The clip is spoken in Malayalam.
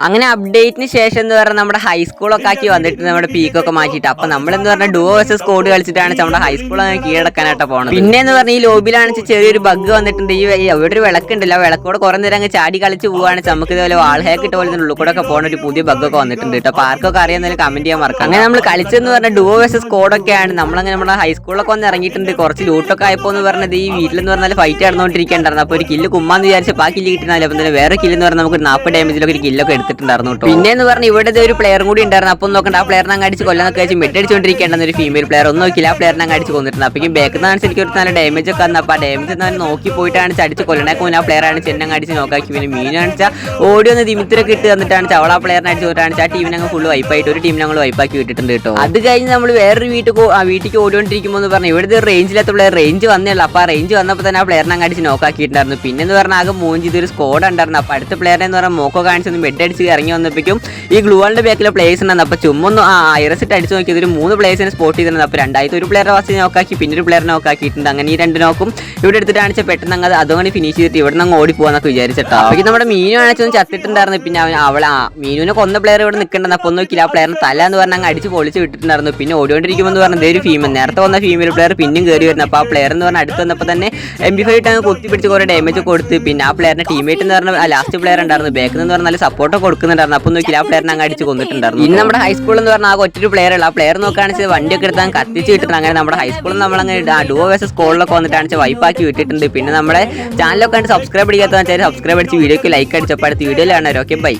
അങ്ങനെ അപ്ഡേറ്റിന് ശേഷം എന്ന് പറഞ്ഞാൽ നമ്മുടെ ഹൈസ്കൂളൊക്കെ ആക്കി വന്നിട്ട് നമ്മുടെ പീക്കൊക്കെ മാറ്റിയിട്ട് അപ്പൊ നമ്മളെന്ന് പറഞ്ഞാൽ ഡുവോ വേഴ്സസ് സ്കോഡ് കളിച്ചിട്ടാണ് നമ്മുടെ ഹൈസ്കൂൾ അങ്ങനെ കീഴടക്കാനായിട്ട് പോകുന്നത്. പിന്നെ എന്ന് പറഞ്ഞാൽ ഈ ലോബിലാണെങ്കിൽ ചെറിയൊരു ബഗ് വന്നിട്ടുണ്ട്. ഈ അവിടെ ഒരു വിളക്കുണ്ടല്ലോ, വിളക്കോടെ കുറെ നേരം അങ്ങ് ചാടി കളിച്ച് പോവുകയാണെങ്കിൽ നമുക്ക് ഇതുപോലെ വാൾഹാക്ക് ഇട്ട പോലെ ഉള്ളിൽ കൂടെ ഒക്കെ പോകുന്ന ഒരു പുതിയ ബഗ് ഒക്കെ വന്നിട്ടുണ്ട് കേട്ടോ. അപ്പൊ ആർക്കൊക്കെ അറിയാമെന്ന് കമന്റ് ചെയ്യാൻ മറക്കാം. അങ്ങനെ നമ്മൾ കളിച്ചെന്ന് പറഞ്ഞാൽ ഡുവോ വേഴ്സസ് സ്കോഡൊക്കെയാണ്. നമ്മളങ്ങനെ നമ്മുടെ ഹൈസ്കൂളിലൊക്കെ വന്ന് ഇറങ്ങിയിട്ടുണ്ട്. കുറച്ച് ലൂട്ടൊക്കെ ആയപ്പോൾ എന്ന് പറഞ്ഞത് ഈ വീട്ടിലെന്ന് പറഞ്ഞാൽ ഫൈറ്റ് നടന്നുകൊണ്ടിരിക്കേണ്ടായിരുന്നു. അപ്പോൾ ഒരു കില്ല് കുമ്മാന്ന് വിചാരിച്ചപ്പോൾ ആ കില്ല് കിട്ടുന്നില്ല. അപ്പം തന്നെ വേറെ കില്ലെന്ന് പറഞ്ഞാൽ നമുക്ക് 40 ഡാമേജിലൊക്കെ ഒരു കില്ലൊക്കെ എടുത്തിട്ടുണ്ടായിരുന്നു കേട്ടോ. പിന്നെ എന്ന് പറഞ്ഞാൽ ഇവിടെ ഒരു പ്ലെയർ കൂടി ഉണ്ടായിരുന്നു. അപ്പം നോക്കണ്ട, ആ പ്ലെയറിനെ അങ്ങ് അടിച്ച് കൊല്ലാന്നൊക്കെ വെച്ച് മെഡടിച്ചുകൊണ്ടിരിക്കേണ്ടെന്ന് ഒരു ഫീമെയിൽ പ്ലെയർ ഒന്നും നോക്കില്ല, ആ പ്ലെയറിനെ അങ്ങ് അടിച്ച് കൊന്നിട്ടുണ്ട്. അപ്പോഴേക്കും ബാക്കിൽ നിന്നാണ് എനിക്ക് ഒരു നല്ല ഡാമേജ് ഒക്കെ വന്നു. അപ്പോൾ ആ ഡാമേജ് എന്നാൽ നോക്കി പോയിട്ടാണ് അടിച്ച് കൊല്ലണേക്ക് മുന്നേ ആ പ്ലെയറാണ് ചെന്നങ്ങ് അടിച്ച് നോക്കാക്കി. പിന്നെ മീൻ കാണിച്ചാൽ ഓടി ഒന്ന് ദിമിത്രൊക്കെ ഇട്ട് തന്നിട്ടാണ് അവൾ ആ പ്ലെയറിനെ അടിച്ച് പോയിട്ടാണ് ആ ടീമിനെ അങ്ങ് ഫുള്ള് വൈപ്പായിട്ട് ഒരു ടീമിനെ ഞങ്ങൾ വൈപ്പാക്കി വിട്ടിട്ടുണ്ട് കേട്ടോ. അത് കഴിഞ്ഞ് നമ്മൾ വേറൊരു വീട്ടിലേക്ക് ഓടിക്കൊണ്ടിരിക്കുമ്പോൾ എന്ന് പറഞ്ഞാൽ ഇവിടുത്തെ റേഞ്ചിലത്തെ പ്ലെയർ റേഞ്ച് വന്നേയുള്ളൂ. അപ്പോൾ ആ റേഞ്ച് വന്നപ്പോൾ തന്നെ ആ പ്ലെയറിനെ അങ്ങ് അടിച്ച് നോക്കാക്കിയിട്ടുണ്ടായിരുന്നു. പിന്നെ എന്ന് പറഞ്ഞാൽ ആകെ മൂഞ്ച് ഇതൊരു സ്കോഡ് ഉണ്ടായിരുന്നു. അപ്പോൾ അടുത്ത പ്ലെയറിനെ എന്ന് പറഞ്ഞാൽ മോക്കോ കാണിച്ചൊന്ന് ബെഡ് അടിച്ച് ഇറങ്ങി വന്നപ്പോഴേക്കും ഈ ഗ്ലൂവാളിന്റെ ബാക്കിലെ പ്ലേയേഴ്സ് ഉണ്ടായിരുന്നു. അപ്പോൾ ചുമ്മൊന്നും ഐറസ് ഇട്ട് അടിച്ച് നോക്കിയത് ഒരു 3 പ്ലേയേഴ്സിനെ സ്പോട്ട് ചെയ്തിരുന്നത്. അപ്പോൾ രണ്ടായിരത്തി ഒരു പ്ലെയറെ ഫസ്റ്റ് നോക്കാക്കി, പിന്നെ ഒരു പ്ലെയറിനെ നോക്കാക്കിയിട്ടുണ്ട്. അങ്ങനെ ഈ 2 നോക്കും ഇവിടെ എടുത്തിട്ട് കാണിച്ചാൽ പെട്ടെന്ന് അങ്ങ് അതുകൊണ്ട് ഫിനിഷ് ചെയ്തിട്ട് ഇവിടെ നിന്ന് ഓടി പോകാന്നൊക്കെ വിചാരിച്ചിട്ടോ. അപ്പോൾ നമ്മുടെ മീനു കാണിച്ചൊന്നും ചത്തിട്ടുണ്ടായിരുന്നു. പിന്നെ അവളെ മീനുവിനെ കൊന്ന പ്ലെയർ ഇവിടെ നിൽക്കണ്ടെന്ന് അപ്പോൾ ഒന്നും നോക്കില്ല, ആ പ്ലെയറിന് തല എന്ന് പറഞ്ഞാൽ അങ്ങ് അടിച്ച് പൊളിച്ച് വിട്ടിട്ടുണ്ടായിരുന്നു. പിന്നെ ഓടിക്കൊണ്ടിരിക്കുമ്പോൾ എന്ന് പറഞ്ഞാൽ ഒരു ഫീമെയിൽ നേരത്തെ വന്ന ഫീമെയിൽ പ്ലെയർ പിന്നെയും കയറി വരുന്നത്. അപ്പോൾ ആ പ്ലെയർ എന്ന് പറഞ്ഞാൽ അടുത്ത് വന്നപ്പോൾ തന്നെ MP5 ഇട്ട് അങ്ങ് കുത്തി പിടിച്ച് കുറേ ഡാമേജ് കൊടുത്ത്. പിന്നെ ആ പ്ലെയറിന്റെ ടീമേറ്റ് എന്ന് പറഞ്ഞാൽ ലാസ്റ്റ് പ്ലെയർ ഉണ്ടായിരുന്നു, ബാക്കിൽ നിന്ന് പറഞ്ഞാൽ സപ്പോർട്ട് കൊടുക്കുന്നുണ്ടായിരുന്നു. അപ്പോൾ നോക്കില്ല, ആ പ്ലെയറിനെ അങ്ങ് അടിച്ച് കൊന്നിട്ടുണ്ടായിരുന്നു. ഇനി നമ്മുടെ ഹൈസ്കൂളിൽ എന്ന് പറഞ്ഞാൽ ആ ഒറ്റൊരു പ്ലെയർ ഉള്ള ആ പ്ലെയർ നോക്കുകയാണെങ്കിൽ വണ്ടിയൊക്കെ എടുത്താൽ കത്തിച്ച് കിട്ടുന്നത്. അങ്ങനെ നമ്മുടെ ഹൈസ്കൂളിൽ നമ്മളങ്ങനെ ഡുവോ വേഴ്സസ് സ്കോഡിലൊക്കെ വന്നിട്ടാണ് വൈപ്പാക്കി വിട്ടിട്ടുണ്ട്. പിന്നെ നമ്മുടെ ചാനലൊക്കെ സബ്സ്ക്രൈബ് ചെയ്യാത്തതെന്ന് വെച്ചാൽ സബ്സ്ക്രൈബ് അടിച്ച് വീഡിയോക്ക് ലൈക്ക് അടിച്ചപ്പോൾ അടുത്ത വീഡിയോയിലാണ്. Okay bye.